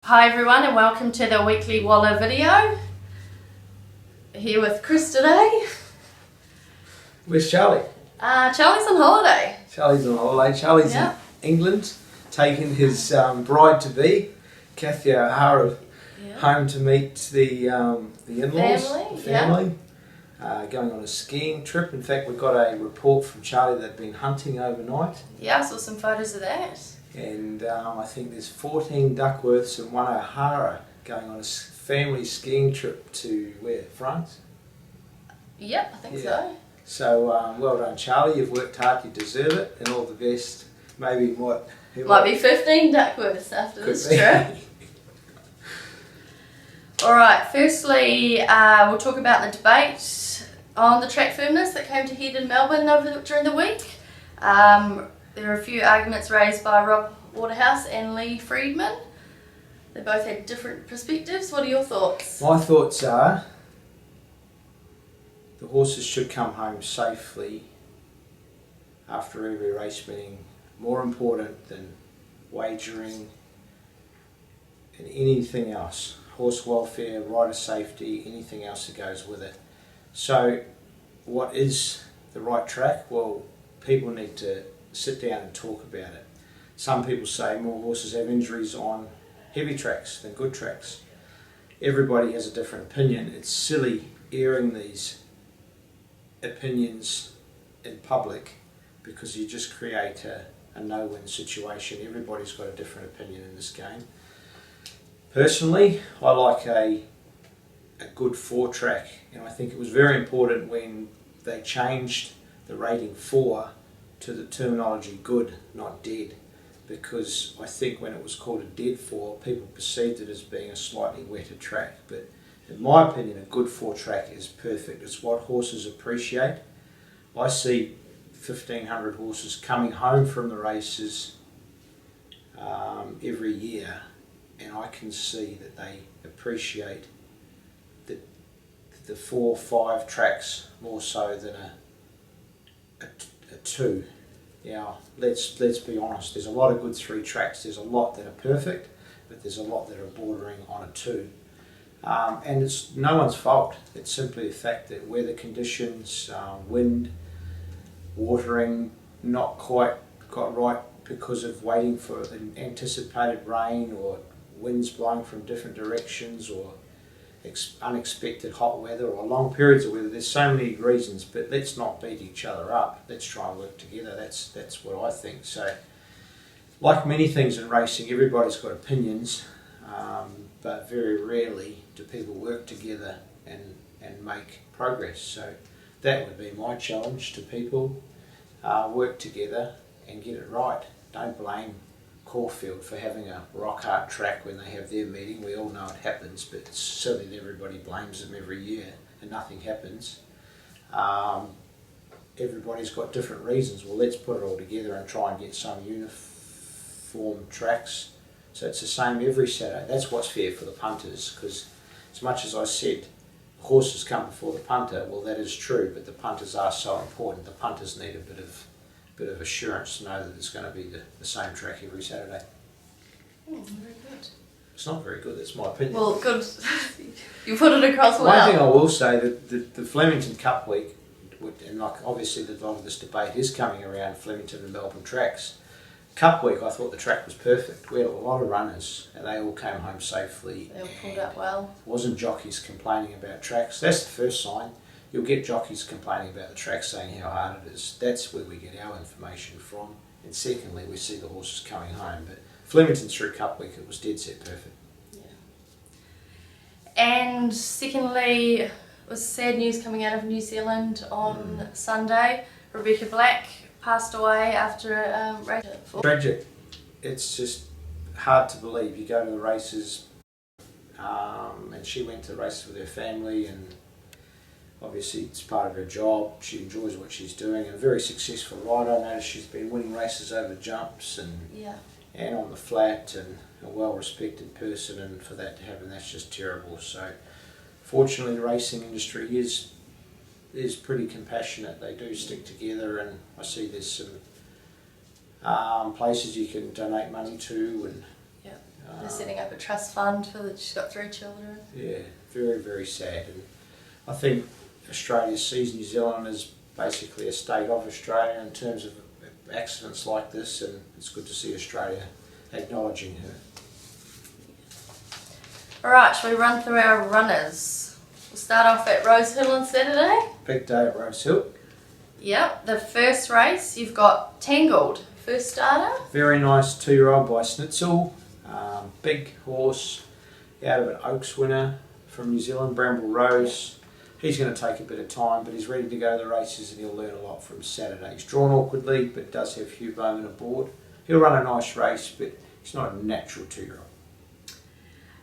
Hi everyone and welcome to the weekly Walla video. Here with Chris today. Where's Charlie? Charlie's on holiday. Charlie's on holiday. Charlie's Yeah. in England, taking his bride-to-be, Kathy O'Hara, home to meet the in-laws, the family. Going on a skiing trip. In fact, we've got a report from Charlie that they've been hunting overnight. Yeah, I saw some photos of that. And I think there's 14 Duckworths and one O'Hara going on a family skiing trip to where? France? Yep, I think so. So well done, Charlie. You've worked hard. You deserve it, and all the best. Maybe what? Might be 15 Duckworths after this be. trip. Alright, firstly we'll talk about the debate on the track firmness that came to head in Melbourne during the week. There are a few arguments raised by Rob Waterhouse and Lee Friedman. They both had different perspectives. What are your thoughts? My thoughts are the horses should come home safely after every race, meaning more important than wagering and anything else. Horse welfare, rider safety, anything else that goes with it. So what is the right track? Well, people need to sit down and talk about it. Some people say more horses have injuries on heavy tracks than good tracks. Everybody has a different opinion. It's silly airing these opinions in public because you just create a no-win situation. Everybody's got a different opinion in this game. Personally, I like a good 4-track, and I think it was very important when they changed the rating 4 to the terminology good, not dead, because I think when it was called a dead 4, people perceived it as being a slightly wetter track. But in my opinion, a good 4-track is perfect. It's what horses appreciate. I see 1,500 horses coming home from the races every year, and I can see that they appreciate the 4-5 tracks more so than a 2. Now, let's be honest, there's a lot of good 3 tracks. There's a lot that are perfect, but there's a lot that are bordering on a 2. And it's no one's fault. It's simply the fact that weather conditions, wind, watering, not quite got right because of waiting for an anticipated rain, or winds blowing from different directions, or unexpected hot weather, or long periods of weather. There's so many reasons, but let's not beat each other up. Let's try and work together. That's what I think. So, like many things in racing, everybody's got opinions, but very rarely do people work together and make progress. So that would be my challenge to people. Work together and get it right. Don't blame Caulfield for having a rock hard track when they have their meeting. We all know it happens, but it's silly that everybody blames them every year and nothing happens. Everybody's got different reasons. Well, let's put it all together and try and get some uniform tracks so it's the same every Saturday. That's what's fair for the punters, because as much as I said horses come before the punter, well, that is true, but the punters are so important. The punters need a bit of assurance to know that it's going to be the same track every Saturday. Very good. It's not very good, that's my opinion. Well, good. You put it across well. One thing I will say, that the Flemington Cup week, and like obviously a lot of this debate is coming around Flemington and Melbourne tracks. Cup week, I thought the track was perfect. We had a lot of runners and they all came home safely. They all pulled up well. Wasn't jockeys complaining about tracks. That's the first sign. You'll get jockeys complaining about the track, saying how hard it is. That's where we get our information from. And secondly, we see the horses coming home. But Flemington through Cup week, it was dead set perfect. Yeah. And secondly, it was sad news coming out of New Zealand on Sunday. Rebecca Black passed away after a race. Tragic. It's just hard to believe. You go to the races, and she went to the races with her family, and obviously it's part of her job. She enjoys what she's doing, and a very successful rider. I noticed she's been winning races over jumps and on the flat, and a well-respected person, and for that to happen, that's just terrible. So fortunately the racing industry is pretty compassionate. They do stick together, and I see there's some places you can donate money to, and They're setting up a trust fund she's got 3 children. Yeah, very, very sad. And I think Australia sees New Zealand as basically a state of Australia in terms of accidents like this, and it's good to see Australia acknowledging her. Alright, shall we run through our runners? We'll start off at Rosehill on Saturday. Big day at Rosehill. Yep, the first race you've got Tangled, first starter. Very nice 2-year-old by Snitzel. Big horse out of an Oaks winner from New Zealand, Bramble Rose. He's going to take a bit of time, but he's ready to go to the races and he'll learn a lot from Saturday. He's drawn awkwardly, but does have Hugh Bowman aboard. He'll run a nice race, but he's not a natural 2-year-old.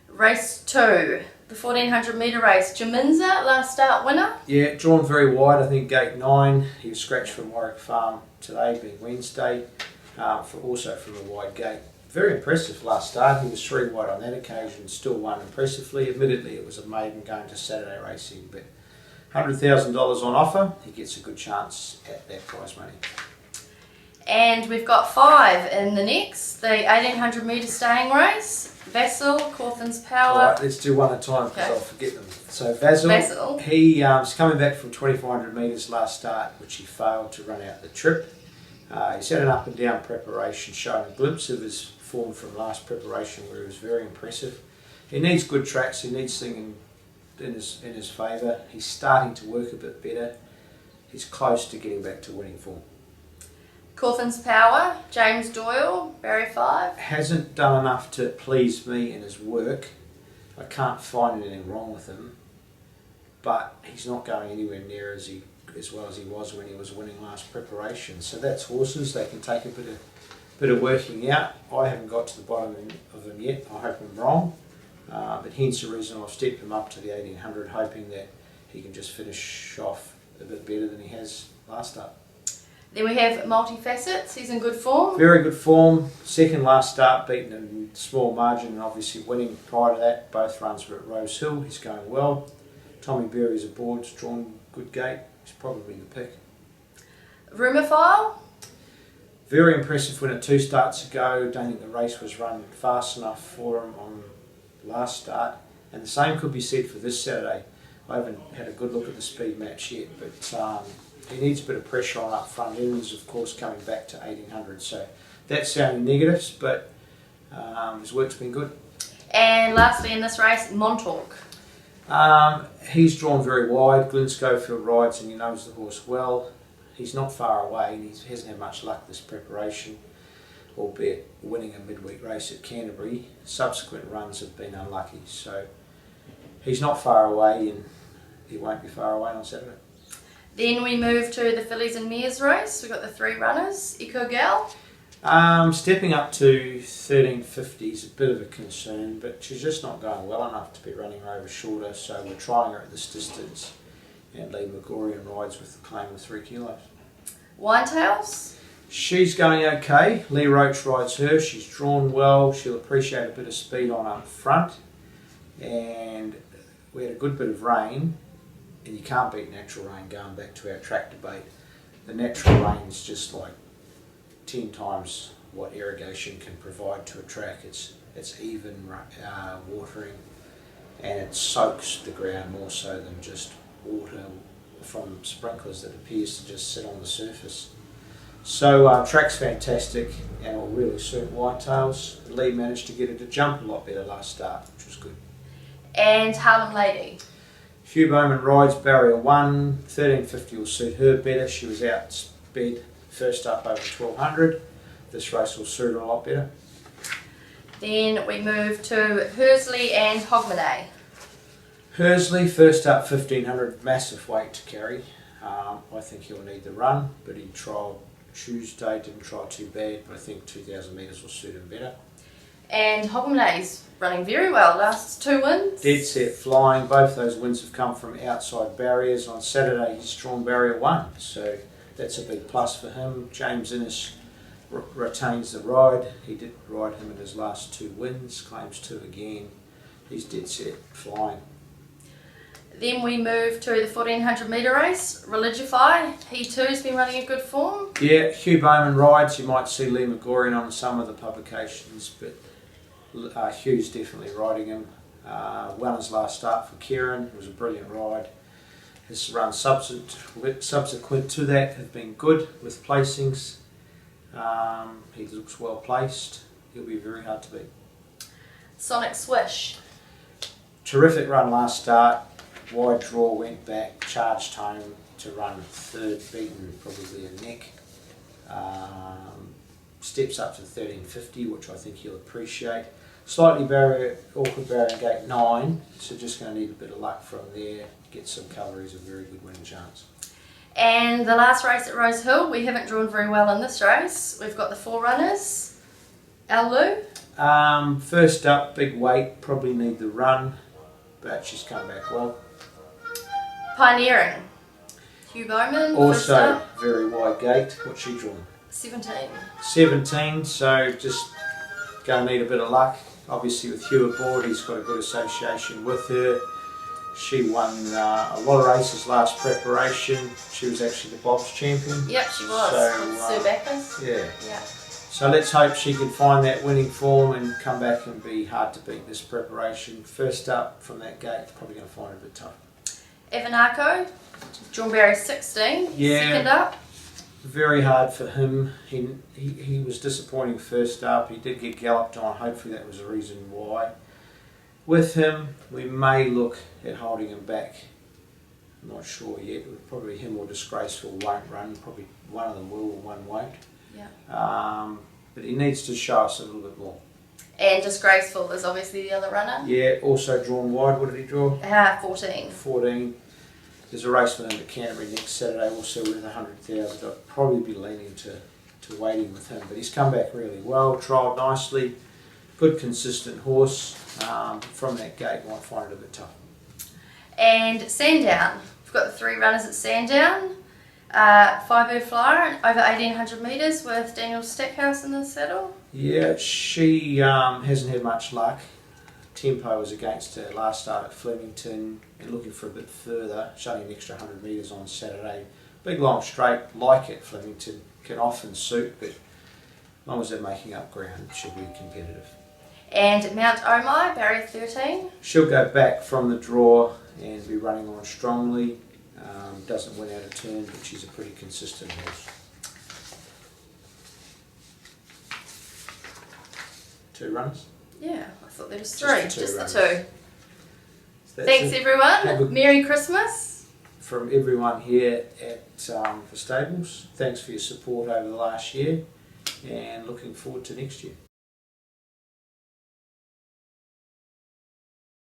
Race 2, the 1400 metre race. Jaminza, last start winner. Yeah, drawn very wide, I think gate 9. He was scratched from Warwick Farm today, being Wednesday, also from a wide gate. Very impressive last start. He was 3 wide on that occasion, still won impressively. Admittedly, it was a maiden going to Saturday racing, but $100,000 on offer. He gets a good chance at that prize money. And we've got 5 in the next, the 1800 metre staying race. Vassal, Cawthon's Power. All right, let's do one at a time because I'll forget them. So Vassal. He's coming back from 2400 metres last start, which he failed to run out the trip. He's had an up and down preparation, showing a glimpse of his form from last preparation where he was very impressive. He needs good tracks, he needs things in his favour. He's starting to work a bit better. He's close to getting back to winning form. Cawthon's Power, James Doyle, Barry 5. Hasn't done enough to please me in his work. I can't find anything wrong with him, but he's not going anywhere near as well as he was when he was winning last preparation. So that's horses, they can take a bit of working out. I haven't got to the bottom of him yet. I hope I'm wrong, but hence the reason I've stepped him up to the 1800, hoping that he can just finish off a bit better than he has last start. Then we have Multifacets, he's in good form. Very good form. Second last start, beaten in small margin and obviously winning prior to that. Both runs were at Rosehill. He's going well. Tommy Berry's aboard, he's drawn good gate. He's probably the pick. Rumourfile. Very impressive winner 2 starts ago. Don't think the race was run fast enough for him on last start. And the same could be said for this Saturday. I haven't had a good look at the speed match yet, but he needs a bit of pressure on up front. Evans, of course, coming back to 1800, so that's sounding negatives, but his work's been good. And lastly in this race, Montauk. He's drawn very wide. Glenn Schofield rides and he knows the horse well. He's not far away and he hasn't had much luck this preparation, albeit winning a midweek race at Canterbury. Subsequent runs have been unlucky, so he's not far away and he won't be far away on Saturday. Then we move to the fillies and mares race. We've got the 3 runners. Eco Gal. Stepping up to 1350 is a bit of a concern, but she's just not going well enough to be running her over shorter, so we're trying her at this distance. And Lee Megorian rides with the claim of 3 kilos. Winetails. She's going okay. Lee Roach rides her. She's drawn well. She'll appreciate a bit of speed on up front. And we had a good bit of rain. And you can't beat natural rain, going back to our track debate. The natural rain is just like 10 times what irrigation can provide to a track. It's even watering and it soaks the ground more so than just water from sprinklers that appears to just sit on the surface. So track's fantastic and will really suit Whitetails. Lee managed to get her to jump a lot better last start, which was good. And Harlem Lady. Hugh Bowman rides barrier 1, 1350 will suit her better. She was outsped first up over 1200. This race will suit her a lot better. Then we move to Hursley and Hogmanay. Hursley, first up 1500, massive weight to carry. I think he'll need the run, but he trialled Tuesday, didn't try too bad, but I think 2000 metres will suit him better. And Hogmanay's running very well, last 2 wins. Dead set flying, both those wins have come from outside barriers. On Saturday he's drawn barrier 1, so that's a big plus for him. James Innes retains the ride. He did ride him in his last 2 wins, claims 2 again. He's dead set flying. Then we move to the 1400 metre race, Religify. He too has been running a good form. Yeah, Hugh Bowman rides. You might see Lee Megorian on some of the publications, but Hugh's definitely riding him. Won his last start for Kieran. It was a brilliant ride. His run subsequent to that have been good with placings. He looks well placed. He'll be very hard to beat. Sonic Swish. Terrific run last start. Wide draw, went back, charged home to run third, beaten probably a neck. Steps up to 1350, which I think he'll appreciate. Slightly awkward barrier gate 9, so just going to need a bit of luck from there. Get some cover, he's a very good winning chance. And the last race at Rosehill, we haven't drawn very well in this race. We've got the 4 runners. Alu. First up, big weight, probably need the run, but she's come back well. Pioneering. Hugh Bowman. Also very wide gate. What's she drawn? 17. 17, so just going to need a bit of luck. Obviously with Hugh aboard, he's got a good association with her. She won a lot of races last preparation. She was actually the Bob's champion. Yep, she was. So, with Sir Backus. Yeah. So let's hope she can find that winning form and come back and be hard to beat this preparation. First up from that gate, probably going to find it a bit tough. Evanako, Johnberry 16, Yeah. second up. Very hard for him. He was disappointing first up. He did get galloped on. Hopefully that was the reason why. With him, we may look at holding him back. I'm not sure yet. Probably him or Disgraceful won't run. Probably one of them will or one won't. Yeah. But he needs to show us a little bit more. And Disgraceful is obviously the other runner. Yeah, also drawn wide. What did he draw? 14. 14. There's a race for him at Canterbury next Saturday, also with 100,000. I'd probably be leaning to waiting with him, but he's come back really well, trialled nicely, good consistent horse. From that gate, might find it a bit tough. And Sandown. We've got the 3 runners at Sandown. Five-Bird Flyer over 1,800 metres with Daniel Stackhouse in the saddle. Yeah, she hasn't had much luck. Tempo was against her last start at Flemington and looking for a bit further, showing an extra 100 metres on Saturday. Big long straight, like at Flemington, can often suit, but as long as they're making up ground, she'll be competitive. And Mount Omai, barrier 13. She'll go back from the draw and be running on strongly. Doesn't win out of turn, but she's a pretty consistent horse. 2 runners? Yeah, I thought there was 3. Just Just the the 2 2. runners. Thanks Have a- everyone. Merry Christmas. From everyone here at the stables, thanks for your support over the last year and looking forward to next year.